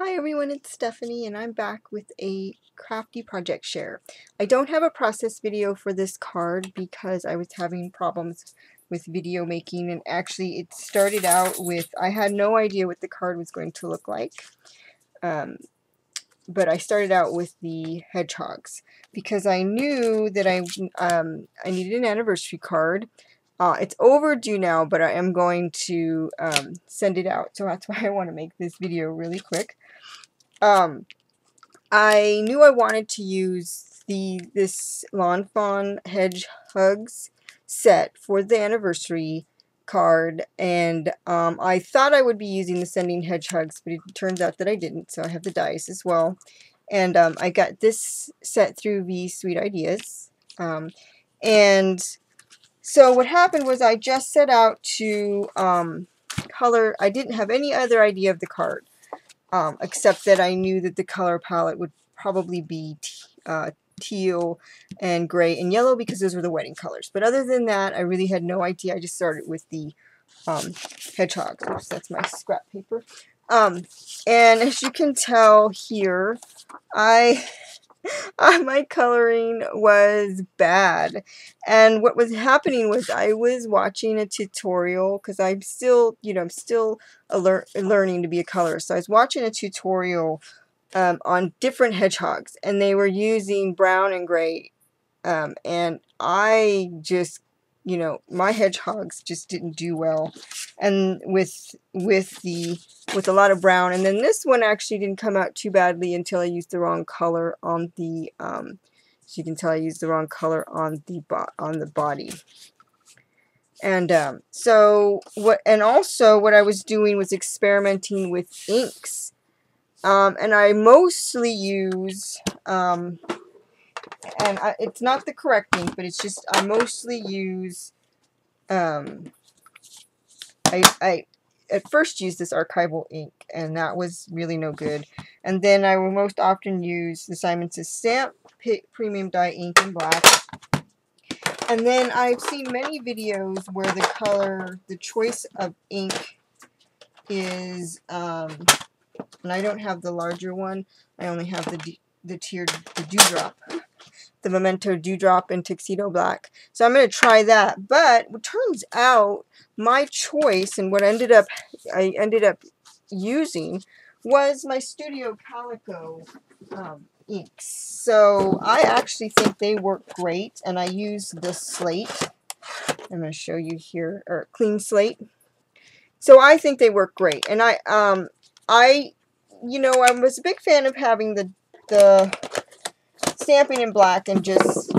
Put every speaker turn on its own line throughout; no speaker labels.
Hi everyone, it's Stephanie and I'm back with a crafty project share. I don't have a process video for this card because I was having problems with video making, and actually it started out with, I had no idea what the card was going to look like, but I started out with the hedgehogs because I knew that I needed an anniversary card. It's overdue now, but I am going to send it out, so that's why I want to make this video really quick. I knew I wanted to use this Lawn Fawn Hedgehogs set for the anniversary card, and I thought I would be using the Sending Hedgehogs, but it turns out that I didn't, so I have the dice as well. And I got this set through V Sweet Ideas. And so what happened was I just set out to color. I didn't have any other idea of the card. Except that I knew that the color palette would probably be teal and gray and yellow because those were the wedding colors. But other than that, I really had no idea. I just started with the hedgehogs. Oops, that's my scrap paper. And as you can tell here, my coloring was bad, and what was happening was I was watching a tutorial because I'm still, I'm still learning to be a colorist. So I was watching a tutorial on different hedgehogs, and they were using brown and gray, and I just, my hedgehogs just didn't do well, and with a lot of brown. And then this one actually didn't come out too badly until I used the wrong color on the as you can tell, I used the wrong color on the body. And also what I was doing was experimenting with inks, and I mostly use it's not the correct ink, but it's just I mostly use I at first used this archival ink, and that was really no good. And then I will most often use the Simon Says Stamp Premium Dye Ink in black. And then I've seen many videos where the choice of ink is, and I don't have the larger one. I only have the Dewdrop. The Memento Dewdrop in Tuxedo Black. So I'm going to try that. But it turns out my choice, and what I ended up using, was my Studio Calico inks. So I actually think they work great, and I use the slate. I'm going to show you here, or clean slate. So I think they work great, and I was a big fan of having the stamping in black and just,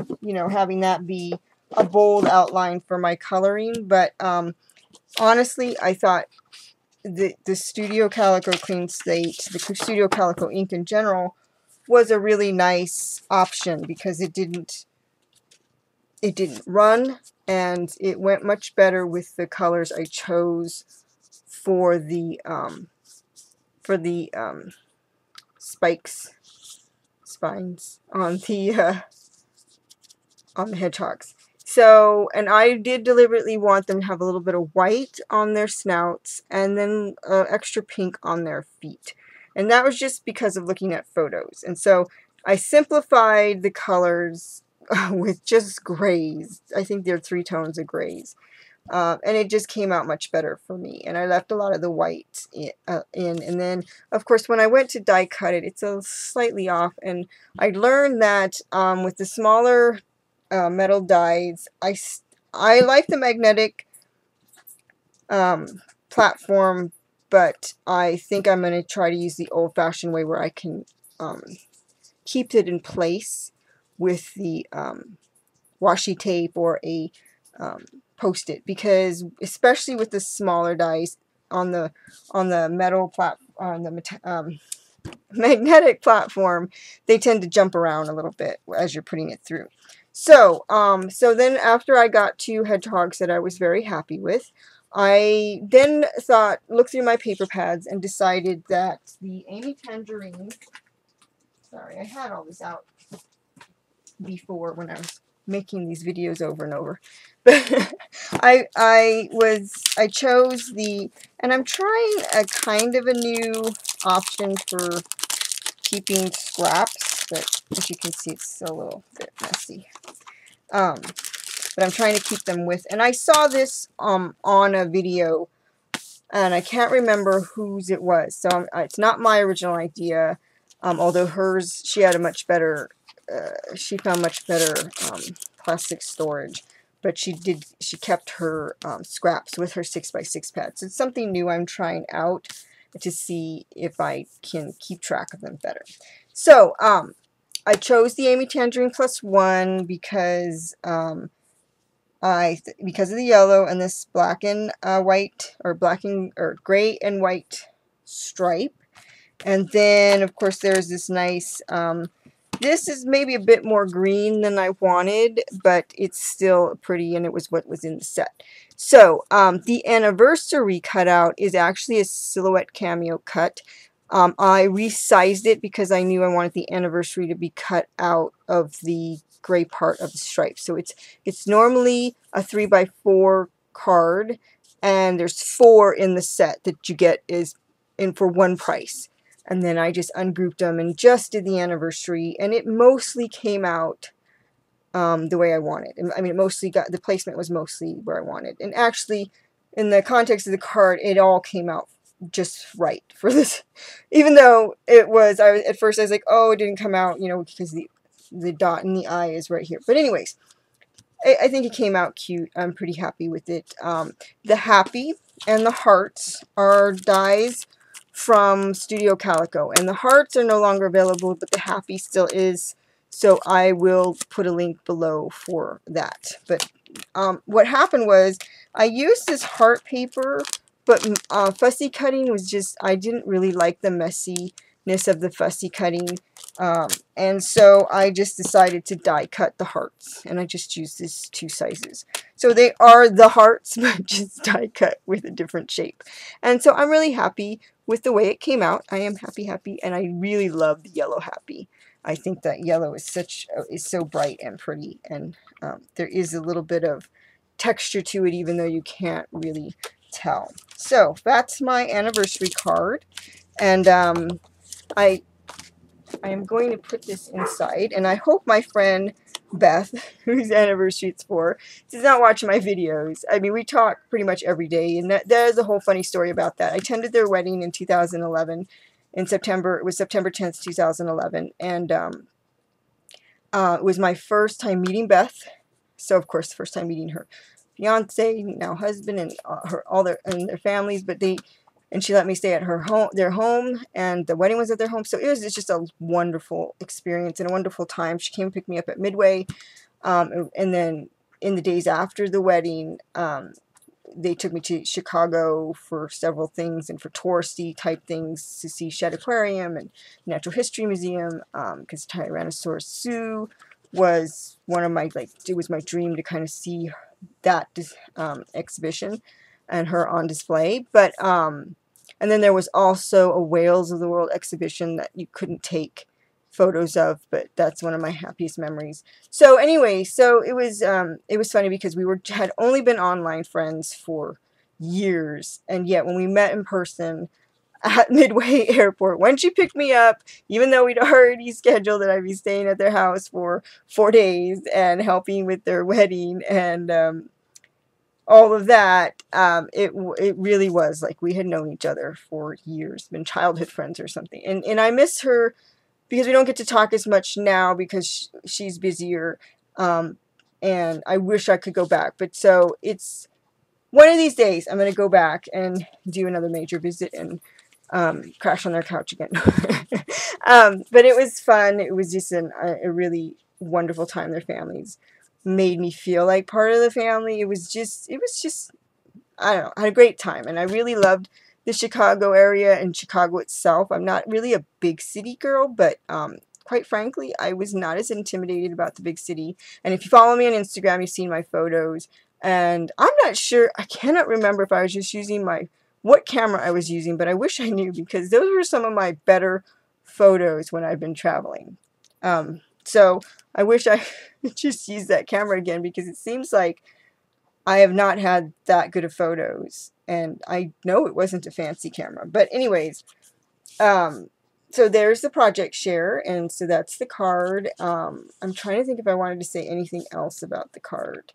having that be a bold outline for my coloring. But honestly, I thought the Studio Calico Clean Slate, the Studio Calico ink in general, was a really nice option because it didn't run, and it went much better with the colors I chose for the spines on the hedgehogs. So, and I did deliberately want them to have a little bit of white on their snouts and then extra pink on their feet. And that was just because of looking at photos. And so I simplified the colors with just grays. I think there are 3 tones of grays. And it just came out much better for me. And I left a lot of the white in. And then, of course, when I went to die cut it, it's a slightly off. And I learned that with the smaller metal dies, I like the magnetic platform, but I think I'm going to try to use the old-fashioned way where I can keep it in place with the washi tape or a Post-it, because especially with the smaller dies on the magnetic platform, they tend to jump around a little bit as you're putting it through. So then after I got 2 hedgehogs that I was very happy with, I then looked through my paper pads and decided that the Amy Tangerine, sorry, I had all this out before when I was making these videos over and over. I chose the, and I'm trying a kind of a new option for keeping scraps, but as you can see, it's a little bit messy. But I'm trying to keep them with, and I saw this on a video, and I can't remember whose it was, so it's not my original idea, although hers, she had a much better, she found much better plastic storage, but she kept her scraps with her 6x6 pads. So it's something new I'm trying out to see if I can keep track of them better. So I chose the Amy Tangerine Plus One because because of the yellow and this black and white, or gray and white stripe. And then of course there's this nice, this is maybe a bit more green than I wanted, but it's still pretty, and it was what was in the set. So the anniversary cutout is actually a silhouette cameo cut. I resized it because I knew I wanted the anniversary to be cut out of the gray part of the stripe. So it's normally a 3x4 card, and there's 4 in the set that you get is in for one price. And then I just ungrouped them and just did the anniversary, and it mostly came out the way I wanted. I mean, it mostly got, the placement was mostly where I wanted. And actually, in the context of the card, it all came out just right for this. Even though it was, at first I was like, oh, it didn't come out, you know, because the dot in the eye is right here. But anyways, I think it came out cute. I'm pretty happy with it. The happy and the hearts are dies from Studio Calico, and the hearts are no longer available, but the happy still is, so I will put a link below for that. But what happened was I used this heart paper, but fussy cutting was just, I didn't really like the messiness of the fussy cutting, and so I just decided to die cut the hearts, and I just used these 2 sizes. So they are the hearts, but just die cut with a different shape. And so I'm really happy with the way it came out. I am happy, and I really love the yellow happy. I think that yellow is so bright and pretty, and there is a little bit of texture to it, even though you can't really tell. So that's my anniversary card, and I am going to put this inside, and I hope my friend Beth, whose anniversary it's for, does not watch my videos. I mean, we talk pretty much every day, and there's a whole funny story about that. I attended their wedding in 2011 in September. It was September 10th, 2011, and it was my first time meeting Beth. So of course, the first time meeting her fiance, now husband, and all their families. But she let me stay at their home, and the wedding was at their home. So it was just a wonderful experience and a wonderful time. She came and picked me up at Midway, and then in the days after the wedding, they took me to Chicago for several things and for touristy type things, to see Shedd Aquarium and Natural History Museum, because Tyrannosaurus Zoo was one of my, it was my dream to kind of see that exhibition and her on display. But and then there was also a Whales of the World exhibition that you couldn't take photos of, but that's one of my happiest memories. So anyway, so it was funny because we had only been online friends for years, and yet when we met in person at Midway Airport, when she picked me up, even though we'd already scheduled that I'd be staying at their house for 4 days and helping with their wedding and all of that, it really was like we had known each other for years, been childhood friends or something. And I miss her because we don't get to talk as much now because she's busier, and I wish I could go back. But so it's one of these days I'm going to go back and do another major visit and crash on their couch again. But it was fun. It was just a really wonderful time. Their families made me feel like part of the family. It was just, I don't know, I had a great time, and I really loved the Chicago area and Chicago itself. I'm not really a big city girl, but quite frankly, I was not as intimidated about the big city. And if you follow me on Instagram, you've seen my photos, and I'm not sure, I cannot remember if I was just using what camera I was using, but I wish I knew, because those were some of my better photos when I've been traveling. So I wish I just used that camera again, because it seems like I have not had that good of photos, and I know it wasn't a fancy camera. But anyways, so there's the project share, and so that's the card. I'm trying to think if I wanted to say anything else about the card.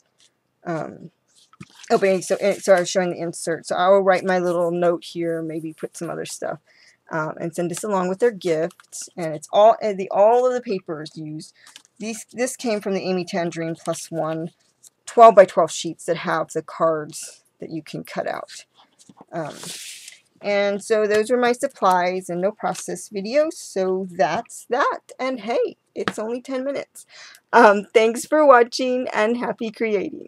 Oh, but so I was showing the insert. So I will write my little note here, maybe put some other stuff, and send this along with their gift. And it's all of the papers used. This came from the Amy Tangerine Plus One 12 by 12 sheets that have the cards that you can cut out. And so those were my supplies and no process videos. So that's that. And hey, it's only 10 minutes. Thanks for watching and happy creating.